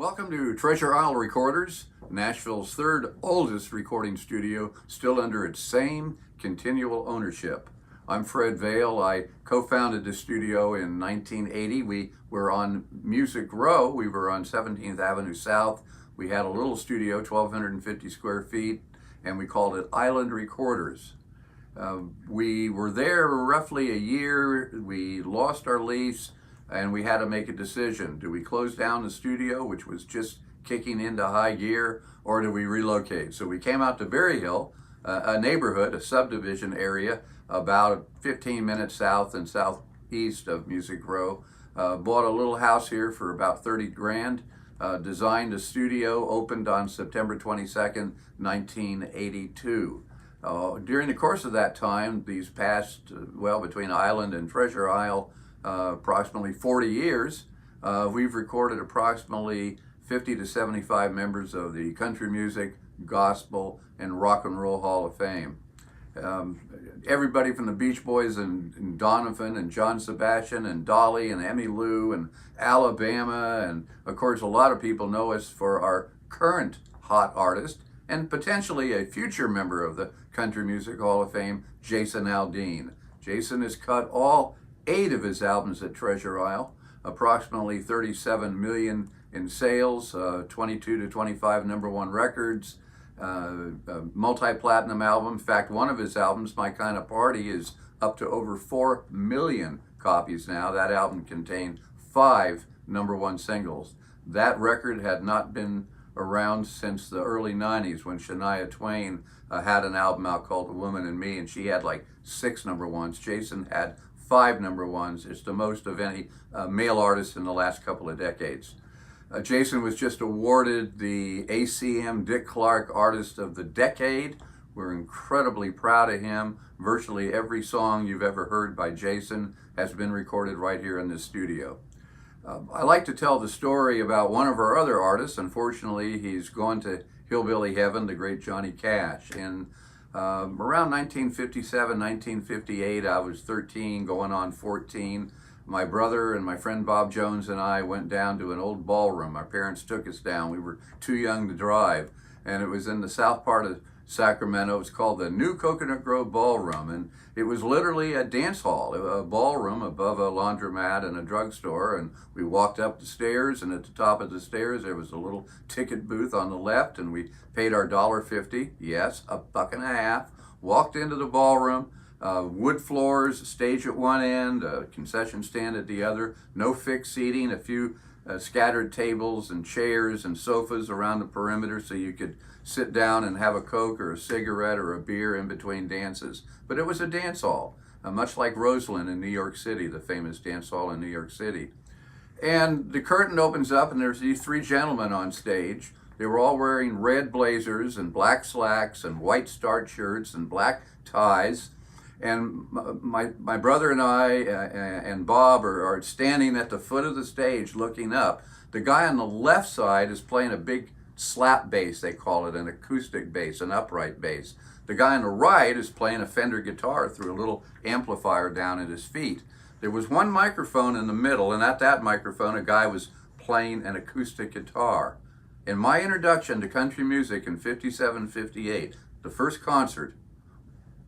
Welcome to Treasure Isle Recorders, Nashville's third oldest recording studio, still under its same continual ownership. I'm Fred Vail. I co-founded the studio in 1980. We were on Music Row. We were on 17th Avenue South. We had a little studio, 1,250 square feet, and we called it Island Recorders. We were there roughly a year. We lost our lease, and we had to make a decision. Do we close down the studio, which was just kicking into high gear, or do we relocate? So we came out to Berry Hill, a neighborhood, a subdivision area, about 15 minutes south and southeast of Music Row. Bought a little house here for about 30 grand, designed a studio, opened on September 22nd, 1982. During the course of that time, these past, between Island and Treasure Isle, approximately 40 years, we've recorded approximately 50 to 75 members of the Country Music, Gospel, and Rock and Roll Hall of Fame. Everybody from the Beach Boys and Donovan and John Sebastian and Dolly and Emmylou and Alabama, and of course a lot of people know us for our current hot artist and potentially a future member of the Country Music Hall of Fame, Jason Aldean. Jason has cut all 8 of his albums at Treasure Isle, approximately 37 million in sales, 22 to 25 #1 records, multi-platinum album. In fact, one of his albums, My Kind of Party, is up to over 4 million copies now. That album contained 5 #1 singles. That record had not been around since the early 90s when Shania Twain had an album out called The Woman in Me, and she had like 6 #1s. Jason had 5 #1s. It's the most of any male artist in the last couple of decades. Jason was just awarded the ACM Dick Clark Artist of the Decade. We're incredibly proud of him. Virtually every song you've ever heard by Jason has been recorded right here in this studio. I like to tell the story about one of our other artists. Unfortunately, he's gone to hillbilly heaven, the great Johnny Cash. In around 1957, 1958, I was 13, going on 14. My brother and my friend Bob Jones and I went down to an old ballroom. Our parents took us down. We were too young to drive, and it was in the south part of Sacramento. It was called the New Coconut Grove Ballroom, and it was literally a dance hall, a ballroom above a laundromat and a drugstore. And we walked up the stairs, and at the top of the stairs there was a little ticket booth on the left, and we paid our $1.50, yes, $1.50, walked into the ballroom. Wood floors, stage at one end, a concession stand at the other, no fixed seating, a few scattered tables and chairs and sofas around the perimeter so you could sit down and have a Coke or a cigarette or a beer in between dances. But it was a dance hall, much like Roseland in New York City, the famous dance hall in New York City. And the curtain opens up, and there's these 3 gentlemen on stage. They were all wearing red blazers and black slacks and white starched shirts and black ties. And my brother and I and Bob are standing at the foot of the stage looking up. The guy on the left side is playing a big slap bass, they call it, an acoustic bass, an upright bass. The guy on the right is playing a Fender guitar through a little amplifier down at his feet. There was one microphone in the middle, and at that microphone a guy was playing an acoustic guitar. In my introduction to country music in 57, 58, the first concert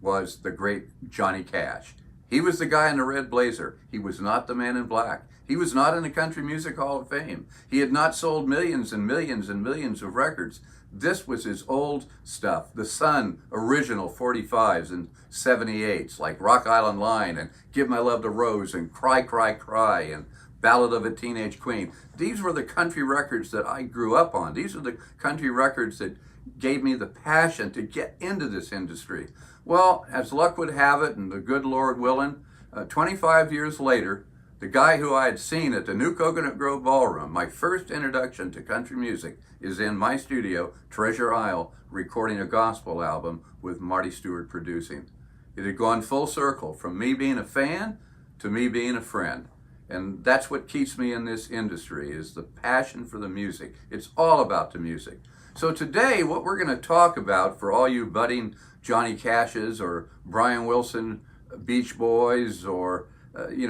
was the great Johnny Cash. He was the guy in the red blazer. He was not the man in black. He was not in the Country Music Hall of Fame. He had not sold millions and millions and millions of records. This was his old stuff, the Sun original 45s and 78s, like Rock Island Line and Give My Love to Rose and Cry, Cry, Cry and Ballad of a Teenage Queen. These were the country records that I grew up on. These are the country records that gave me the passion to get into this industry. Well, as luck would have it, and the good Lord willing, 25 years later, the guy who I had seen at the New Coconut Grove Ballroom, my first introduction to country music, is in my studio, Treasure Isle, recording a gospel album with Marty Stewart producing. It had gone full circle, from me being a fan to me being a friend. And that's what keeps me in this industry, is the passion for the music. It's all about the music. So today, what we're going to talk about, for all you budding Johnny Cashes or Brian Wilson Beach Boys or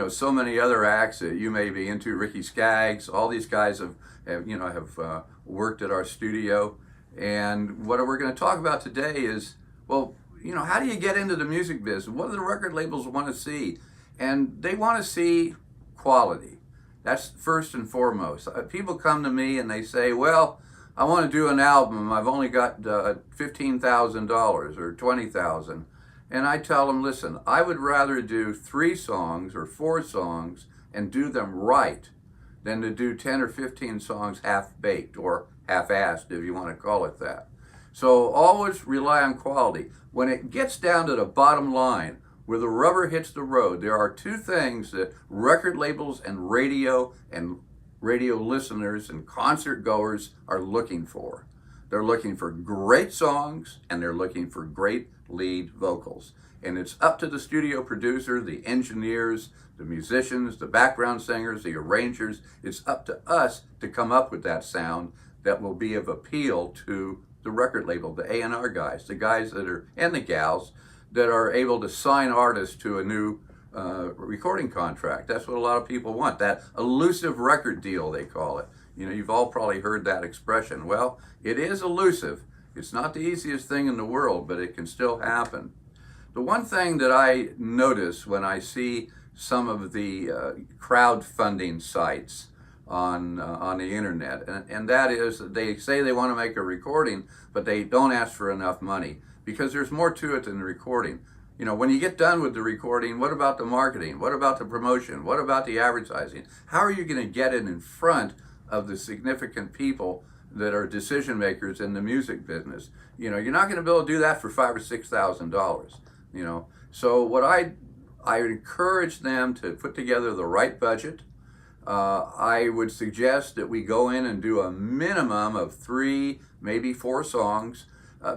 so many other acts that you may be into, Ricky Skaggs, all these guys have have worked at our studio. And what we're going to talk about today is, well, how do you get into the music business? What do the record labels want to see? And they want to see quality. That's first and foremost. People come to me and they say, well, I want to do an album. I've only got $15,000 or $20,000. And I tell them, listen, I would rather do 3 songs or 4 songs and do them right than to do 10 or 15 songs half-baked or half-assed, if you want to call it that. So always rely on quality. When it gets down to the bottom line, where the rubber hits the road, there are 2 things that record labels and radio listeners and concert goers are looking for. They're looking for great songs and they're looking for great lead vocals. And it's up to the studio producer, the engineers, the musicians, the background singers, the arrangers. It's up to us to come up with that sound that will be of appeal to the record label, the A&R guys, the guys that are, and the gals, that are able to sign artists to a new recording contract. That's what a lot of people want, that elusive record deal, they call it. You've all probably heard that expression. Well, it is elusive. It's not the easiest thing in the world, but it can still happen. The one thing that I notice when I see some of the crowdfunding sites on the internet, and that is that they say they want to make a recording, but they don't ask for enough money, because there's more to it than the recording. When you get done with the recording, what about the marketing? What about the promotion? What about the advertising? How are you going to get it in front of the significant people that are decision makers in the music business? You're not going to be able to do that for $5,000 or $6,000. So what I encourage them to put together the right budget. I would suggest that we go in and do a minimum of 3, maybe 4 songs,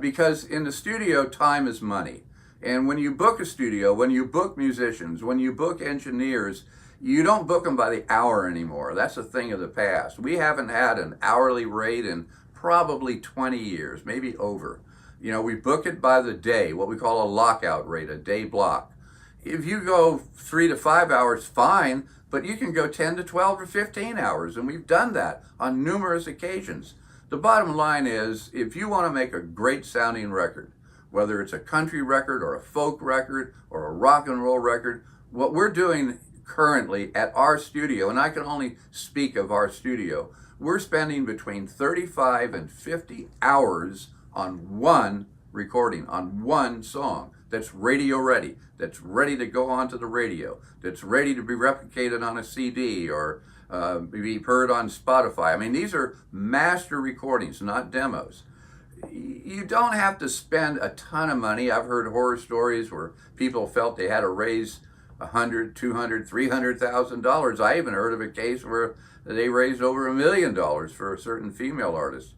because in the studio, time is money. And when you book a studio, when you book musicians, when you book engineers, you don't book them by the hour anymore. That's a thing of the past. We haven't had an hourly rate in probably 20 years, maybe over. We book it by the day, what we call a lockout rate, a day block. If you go 3 to 5 hours, fine, but you can go 10 to 12 or 15 hours, and we've done that on numerous occasions. The bottom line is, if you want to make a great sounding record, whether it's a country record or a folk record or a rock and roll record, what we're doing currently at our studio, and I can only speak of our studio, we're spending between 35 and 50 hours on one recording, on one song that's radio ready, that's ready to go onto the radio, that's ready to be replicated on a CD or be heard on Spotify. I mean, these are master recordings, not demos. You don't have to spend a ton of money. I've heard horror stories where people felt they had to raise $100,000, $200,000, $300,000. I even heard of a case where they raised over $1 million for a certain female artist.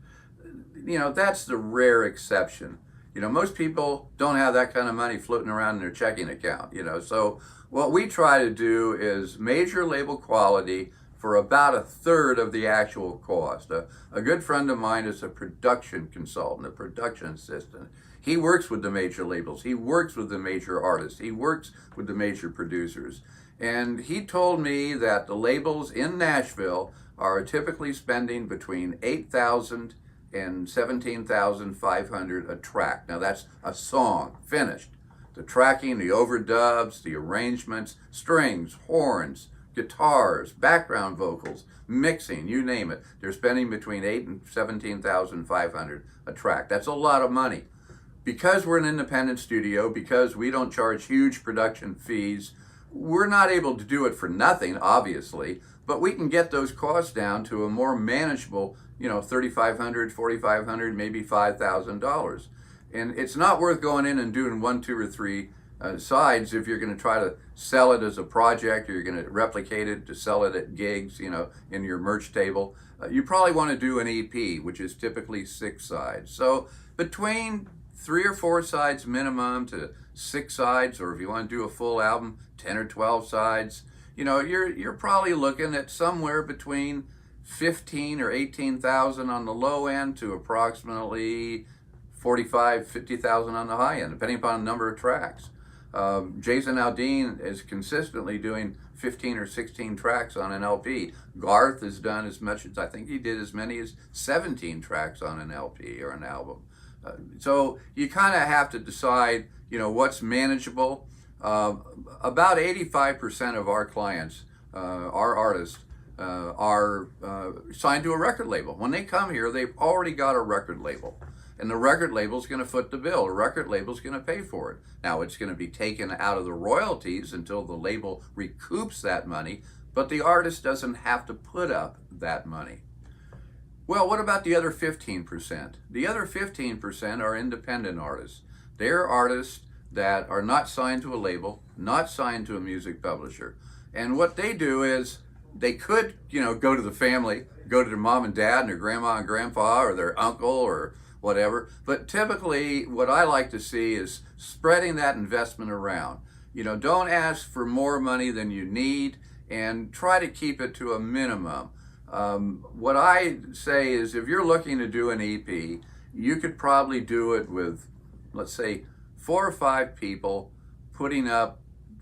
That's the rare exception. Most people don't have that kind of money floating around in their checking account. So what we try to do is major label quality for about 1/3 of the actual cost. A good friend of mine is a production consultant, a production assistant. He works with the major labels. He works with the major artists. He works with the major producers. And he told me that the labels in Nashville are typically spending between $8,000 and $17,500 a track. Now that's a song, finished. The tracking, the overdubs, the arrangements, strings, horns, guitars, background vocals, mixing, you name it. They're spending between $8,000 and $17,500 a track. That's a lot of money. Because we're an independent studio, because we don't charge huge production fees, we're not able to do it for nothing, obviously, but we can get those costs down to a more manageable, $3,500, $4,500, maybe $5,000. And it's not worth going in and doing 1, 2, or 3 sides if you're going to try to sell it as a project, or you're going to replicate it to sell it at gigs, in your merch table. You probably want to do an EP, which is typically 6 sides. So between 3 or 4 sides minimum to 6 sides, or if you want to do a full album, 10 or 12 sides, you're probably looking at somewhere between 15 or 18,000 on the low end to approximately 45, 50,000 on the high end, depending upon the number of tracks. Jason Aldean is consistently doing 15 or 16 tracks on an LP. Garth has done as much as, I think he did as many as 17 tracks on an LP or an album. So you kind of have to decide, what's manageable. About 85% of our clients, our artists, are signed to a record label. When they come here, they've already got a record label. And the record label's going to foot the bill. The record label's going to pay for it. Now, it's going to be taken out of the royalties until the label recoups that money, but the artist doesn't have to put up that money. Well, what about the other 15%? The other 15% are independent artists. They're artists that are not signed to a label, not signed to a music publisher. And what they do is they could, go to the family, go to their mom and dad and their grandma and grandpa or their uncle or whatever. But typically what I like to see is spreading that investment around. Don't ask for more money than you need and try to keep it to a minimum. What I say is if you're looking to do an EP, you could probably do it with, let's say, 4 or 5 people putting up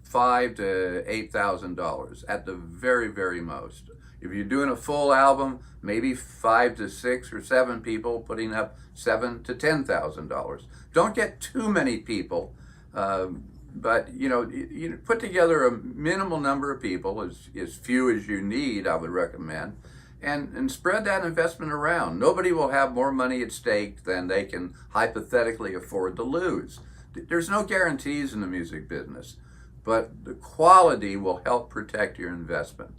$5,000 to $8,000 at the very, very most. If you're doing a full album, maybe 5 to 6 or 7 people putting up $7,000 to $10,000. Don't get too many people, but you put together a minimal number of people, as few as you need, I would recommend, and spread that investment around. Nobody will have more money at stake than they can hypothetically afford to lose. There's no guarantees in the music business, but the quality will help protect your investment.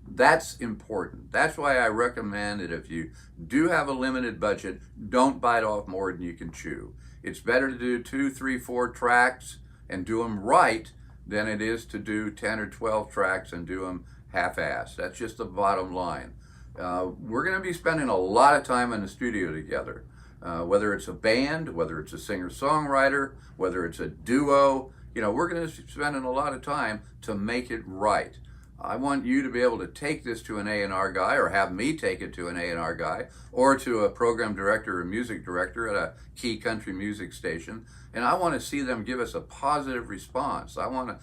That's important. That's why I recommend that if you do have a limited budget, don't bite off more than you can chew. It's better to do 2, 3, 4 tracks and do them right than it is to do 10 or 12 tracks and do them half-assed. That's just the bottom line. We're going to be spending a lot of time in the studio together, whether it's a band, whether it's a singer-songwriter, whether it's a duo. We're going to be spending a lot of time to make it right. I want you to be able to take this to an A&R guy, or have me take it to an A&R guy, or to a program director or music director at a key country music station, and I want to see them give us a positive response. I want to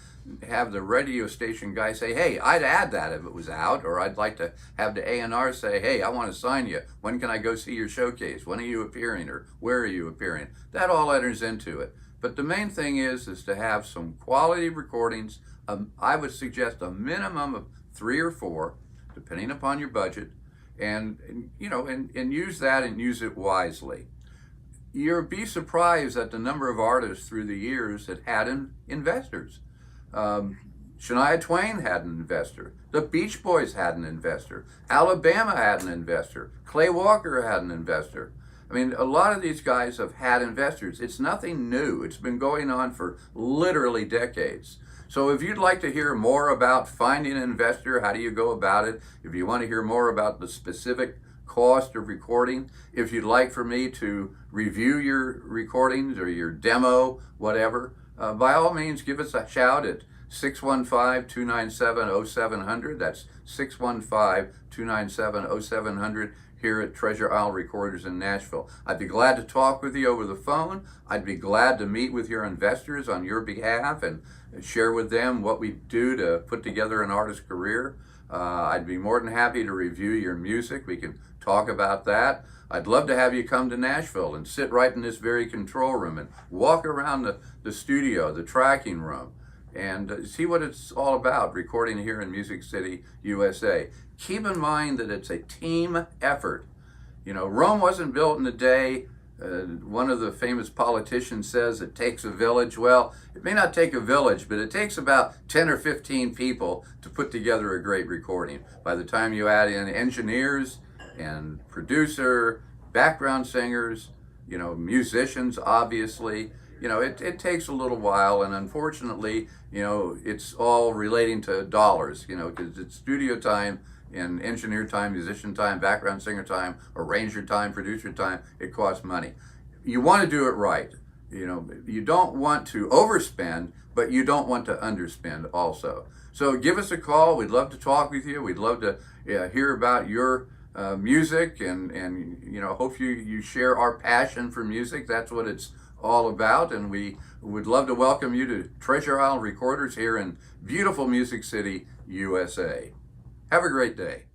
have the radio station guy say, hey, I'd add that if it was out, or I'd like to have the A&R say, hey, I want to sign you. When can I go see your showcase? When are you appearing, or where are you appearing? That all enters into it. But the main thing is to have some quality recordings. I would suggest a minimum of 3 or 4, depending upon your budget, and use that and use it wisely. You'll be surprised at the number of artists through the years that had investors. Shania Twain had an investor. The Beach Boys had an investor. Alabama had an investor. Clay Walker had an investor. I mean, a lot of these guys have had investors. It's nothing new. It's been going on for literally decades. So if you'd like to hear more about finding an investor, how do you go about it? If you want to hear more about the specific cost of recording, if you'd like for me to review your recordings or your demo, whatever, by all means, give us a shout at 615-297-0700. That's 615-297-0700 here at Treasure Isle Recorders in Nashville. I'd be glad to talk with you over the phone. I'd be glad to meet with your investors on your behalf and share with them what we do to put together an artist's career. I'd be more than happy to review your music. We can talk about that. I'd love to have you come to Nashville and sit right in this very control room and walk around the studio, the tracking room, and see what it's all about, recording here in Music City, USA. Keep in mind that it's a team effort. Rome wasn't built in a day. One of the famous politicians says it takes a village. Well, it may not take a village, but it takes about 10 or 15 people to put together a great recording. By the time you add in engineers and producer, background singers, musicians, obviously, it takes a little while, and unfortunately, it's all relating to dollars, because it's studio time and engineer time, musician time, background singer time, arranger time, producer time. It costs money. You want to do it right. You don't want to overspend, but you don't want to underspend also. So give us a call. We'd love to talk with you. We'd love to hear about your music, and hope you share our passion for music. That's what it's all about, and we would love to welcome you to Treasure Isle Recorders here in beautiful Music City, USA. Have a great day.